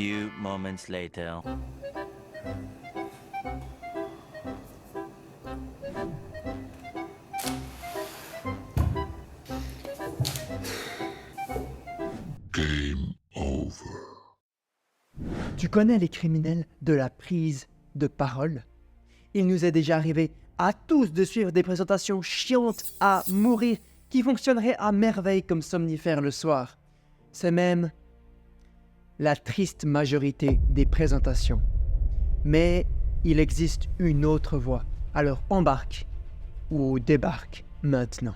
few moments later. Game over. Tu connais les criminels de la prise de parole? Il nous est déjà arrivé à tous de suivre des présentations chiantes à mourir qui fonctionneraient à merveille comme somnifères le soir. C'est même la triste majorité des présentations. Mais il existe une autre voie. Alors embarque ou débarque maintenant.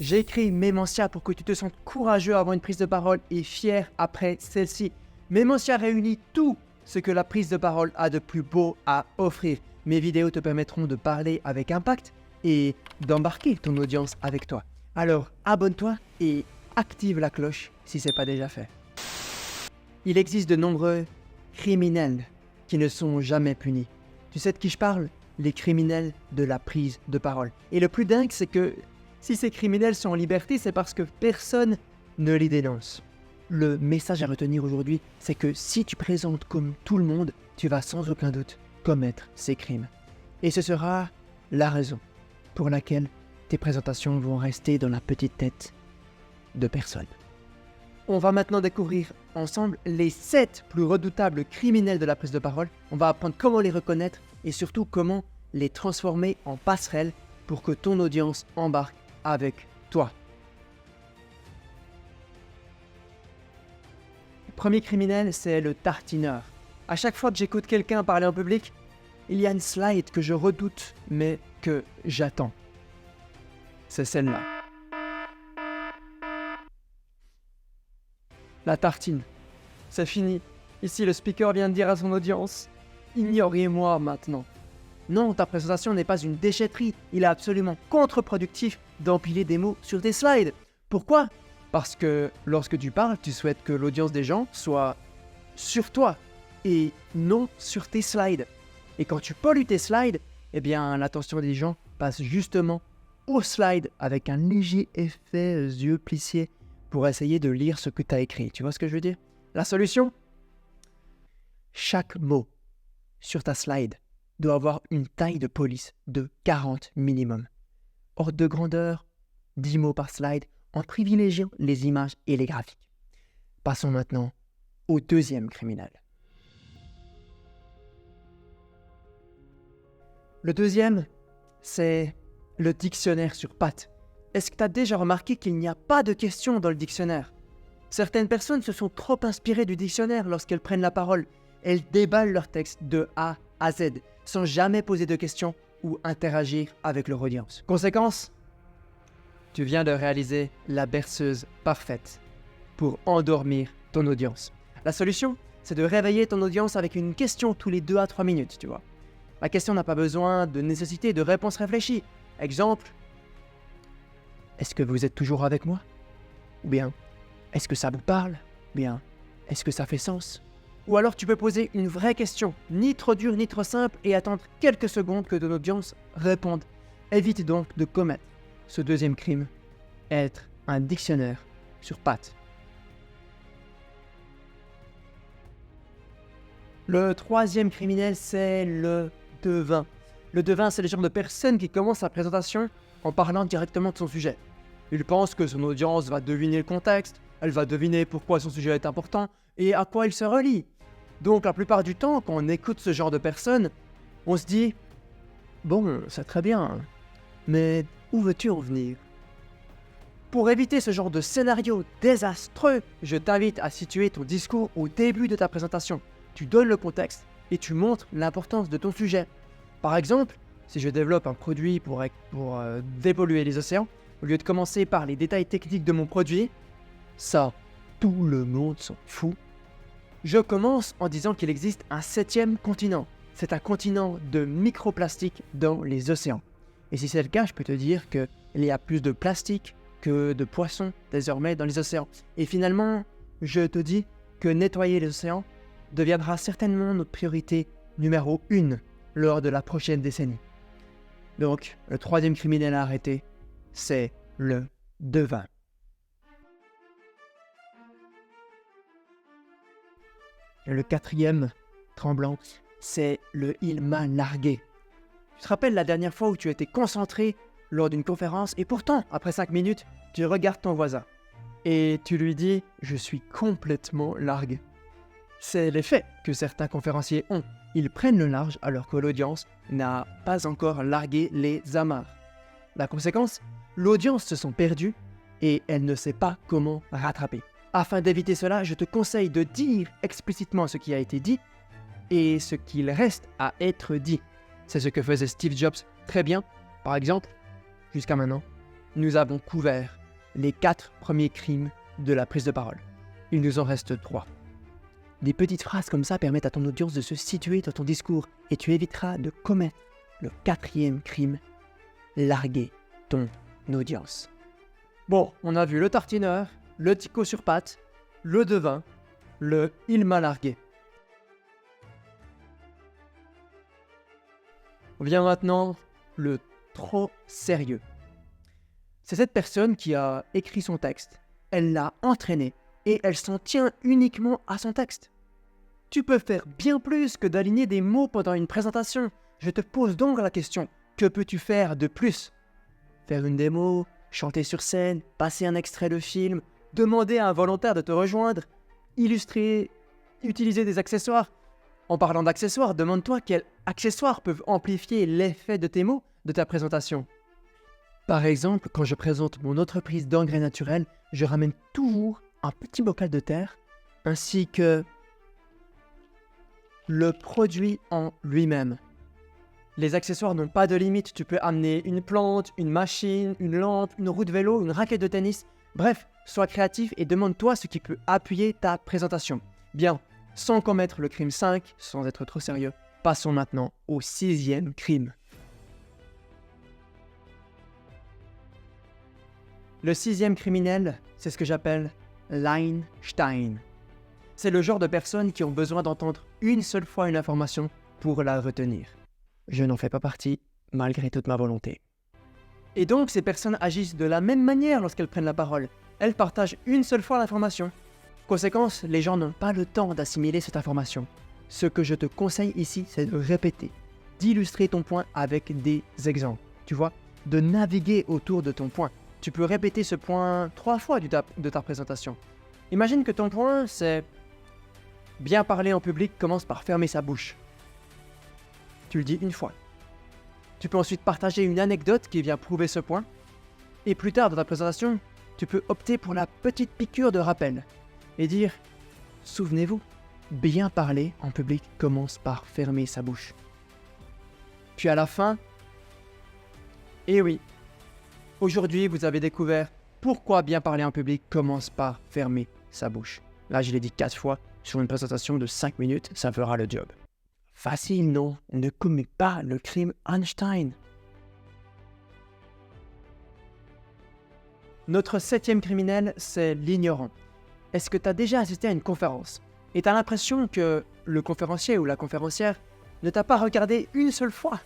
J'ai écrit Mémentia pour que tu te sentes courageux avant une prise de parole et fier après celle-ci. Mémentia réunit tout ce que la prise de parole a de plus beau à offrir. Mes vidéos te permettront de parler avec impact et d'embarquer ton audience avec toi. Alors abonne-toi et active la cloche si ce n'est pas déjà fait. Il existe de nombreux criminels qui ne sont jamais punis. Tu sais de qui je parle? Les criminels de la prise de parole. Et le plus dingue, c'est que si ces criminels sont en liberté, c'est parce que personne ne les dénonce. Le message à retenir aujourd'hui, c'est que si tu présentes comme tout le monde, tu vas sans aucun doute commettre ces crimes. Et ce sera la raison pour laquelle tes présentations vont rester dans la petite tête de personne. On va maintenant découvrir ensemble les 7 plus redoutables criminels de la prise de parole. On va apprendre comment les reconnaître et surtout comment les transformer en passerelles pour que ton audience embarque avec toi. Le premier criminel, c'est le tartineur. À chaque fois que j'écoute quelqu'un parler en public, il y a une slide que je redoute, mais que j'attends. C'est celle-là. La tartine. C'est fini. Ici, le speaker vient de dire à son audience « Ignorez-moi maintenant ». Non, ta présentation n'est pas une déchetterie. Il est absolument contre-productif d'empiler des mots sur tes slides. Pourquoi? Parce que lorsque tu parles, tu souhaites que l'audience des gens soit sur toi et non sur tes slides. Et quand tu pollues tes slides, eh bien l'attention des gens passe justement aux slides avec un léger effet yeux plissés pour essayer de lire ce que tu as écrit. Tu vois ce que je veux dire? La solution? Chaque mot sur ta slide doit avoir une taille de police de 40 minimum. Ordre de grandeur, 10 mots par slide, en privilégiant les images et les graphiques. Passons maintenant au deuxième criminel. Le deuxième, c'est le dictionnaire sur pattes. Est-ce que tu as déjà remarqué qu'il n'y a pas de questions dans le dictionnaire? Certaines personnes se sont trop inspirées du dictionnaire lorsqu'elles prennent la parole. Elles déballent leur texte de A à Z, sans jamais poser de questions ou interagir avec leur audience. Conséquence, tu viens de réaliser la berceuse parfaite pour endormir ton audience. La solution, c'est de réveiller ton audience avec une question tous les 2 à 3 minutes, tu vois. La question n'a pas besoin de nécessiter de réponse réfléchie. Exemple, est-ce que vous êtes toujours avec moi? Ou bien, est-ce que ça vous parle? Ou bien, est-ce que ça fait sens? Ou alors tu peux poser une vraie question, ni trop dure ni trop simple, et attendre quelques secondes que ton audience réponde. Évite donc de commettre ce deuxième crime, être un dictionnaire sur pattes. Le troisième criminel, c'est le devin. Le devin, c'est le genre de personne qui commence sa présentation en parlant directement de son sujet. Il pense que son audience va deviner le contexte, elle va deviner pourquoi son sujet est important et à quoi il se relie. Donc la plupart du temps, quand on écoute ce genre de personnes, on se dit « Bon, c'est très bien, mais où veux-tu en venir ?» Pour éviter ce genre de scénario désastreux, je t'invite à situer ton discours au début de ta présentation. Tu donnes le contexte et tu montres l'importance de ton sujet. Par exemple, si je développe un produit pour dépolluer les océans, au lieu de commencer par les détails techniques de mon produit, ça, tout le monde s'en fout. Je commence en disant qu'il existe un 7e continent. C'est un continent de microplastique dans les océans. Et si c'est le cas, je peux te dire qu'il y a plus de plastique que de poissons désormais dans les océans. Et finalement, je te dis que nettoyer les océans deviendra certainement notre priorité numéro 1 lors de la prochaine décennie. Donc, le troisième criminel à arrêter, c'est le devin. Le quatrième, tremblant, c'est le « il m'a largué ». Tu te rappelles la dernière fois où tu étais concentré lors d'une conférence et pourtant, après 5 minutes, tu regardes ton voisin et tu lui dis « je suis complètement largué ». C'est l'effet que certains conférenciers ont. Ils prennent le large alors que l'audience n'a pas encore largué les amarres. La conséquence, l'audience se sent perdue et elle ne sait pas comment rattraper. Afin d'éviter cela, je te conseille de dire explicitement ce qui a été dit et ce qu'il reste à être dit. C'est ce que faisait Steve Jobs très bien. Par exemple, jusqu'à maintenant, nous avons couvert les 4 premiers crimes de la prise de parole. Il nous en reste 3. Des petites phrases comme ça permettent à ton audience de se situer dans ton discours et tu éviteras de commettre le 4e crime, larguer ton audience. Bon, on a vu le tartineur, le tico sur pattes, le devin, le « il m'a largué ». Vient maintenant le trop sérieux. C'est cette personne qui a écrit son texte, elle l'a entraîné et elle s'en tient uniquement à son texte. Tu peux faire bien plus que d'aligner des mots pendant une présentation. Je te pose donc la question, que peux-tu faire de plus? Faire une démo, chanter sur scène, passer un extrait de film, demander à un volontaire de te rejoindre, illustrer, utiliser des accessoires. En parlant d'accessoires, demande-toi quels accessoires peuvent amplifier l'effet de tes mots, de ta présentation. Par exemple, quand je présente mon entreprise d'engrais naturels, je ramène toujours un petit bocal de terre, ainsi que le produit en lui-même. Les accessoires n'ont pas de limite, tu peux amener une plante, une machine, une lampe, une roue de vélo, une raquette de tennis. Bref, sois créatif et demande-toi ce qui peut appuyer ta présentation. Bien, sans commettre le crime 5, sans être trop sérieux, passons maintenant au 6e crime. Le 6e criminel, c'est ce que j'appelle l'Einstein. C'est le genre de personnes qui ont besoin d'entendre une seule fois une information pour la retenir. Je n'en fais pas partie, malgré toute ma volonté. Et donc, ces personnes agissent de la même manière lorsqu'elles prennent la parole. Elles partagent une seule fois l'information. Conséquence, les gens n'ont pas le temps d'assimiler cette information. Ce que je te conseille ici, c'est de répéter, d'illustrer ton point avec des exemples. Tu vois, de naviguer autour de ton point. Tu peux répéter ce point 3 fois de ta présentation. Imagine que ton point, c'est « bien parler en public commence par fermer sa bouche ». Tu le dis une fois. Tu peux ensuite partager une anecdote qui vient prouver ce point. Et plus tard dans ta présentation, tu peux opter pour la petite piqûre de rappel et dire « souvenez-vous, bien parler en public commence par fermer sa bouche ». Puis à la fin, eh oui, aujourd'hui vous avez découvert pourquoi bien parler en public commence par fermer sa bouche. Là, je l'ai dit 4 fois sur une présentation de 5 minutes, ça fera le job. Facile, non? Ne commets pas le crime Einstein. Notre 7e criminel, c'est l'ignorant. Est-ce que tu as déjà assisté à une conférence et tu as l'impression que le conférencier ou la conférencière ne t'a pas regardé une seule fois?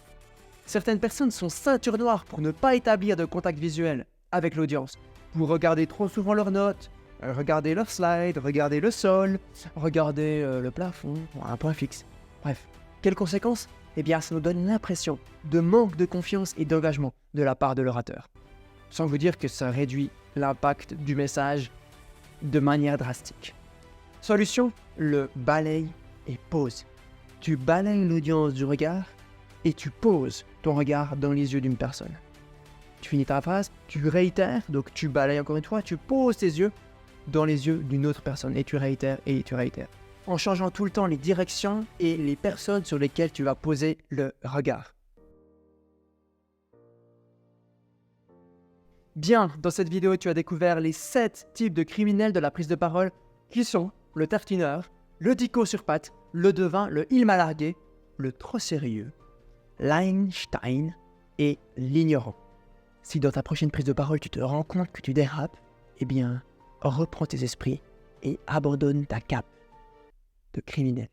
Certaines personnes sont ceinture noire pour ne pas établir de contact visuel avec l'audience, pour regarder trop souvent leurs notes, regarder leurs slides, regarder le sol, regarder le plafond, un point fixe. Bref, quelles conséquences? Eh bien, ça nous donne l'impression de manque de confiance et d'engagement de la part de l'orateur. Sans vous dire que ça réduit l'impact du message de manière drastique. Solution, le balaye et pose. Tu balayes l'audience du regard et tu poses ton regard dans les yeux d'une personne. Tu finis ta phrase, tu réitères, donc tu balayes encore une fois, tu poses tes yeux dans les yeux d'une autre personne et tu réitères et tu réitères. En changeant tout le temps les directions et les personnes sur lesquelles tu vas poser le regard. Bien, dans cette vidéo, tu as découvert les 7 types de criminels de la prise de parole qui sont le tartineur, le dico sur pattes, le devin, le il m'a largué, le trop sérieux, l'Einstein et l'ignorant. Si dans ta prochaine prise de parole, tu te rends compte que tu dérapes, eh bien, reprends tes esprits et abandonne ta cape de criminel.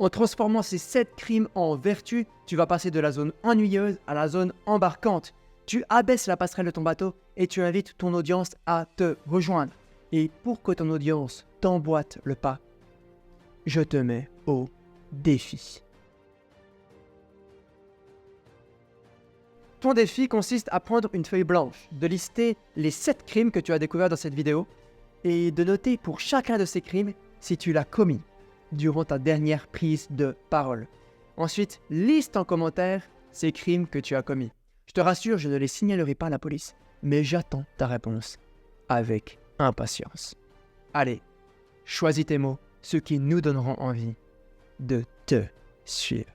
En transformant ces 7 crimes en vertus, tu vas passer de la zone ennuyeuse à la zone embarquante. Tu abaisses la passerelle de ton bateau et tu invites ton audience à te rejoindre. Et pour que ton audience t'emboîte le pas, je te mets au défi. Ton défi consiste à prendre une feuille blanche, de lister les 7 crimes que tu as découverts dans cette vidéo et de noter pour chacun de ces crimes si tu l'as commis durant ta dernière prise de parole. Ensuite, liste en commentaire ces crimes que tu as commis. Je te rassure, je ne les signalerai pas à la police, mais j'attends ta réponse avec impatience. Allez, choisis tes mots, ceux qui nous donneront envie de te suivre.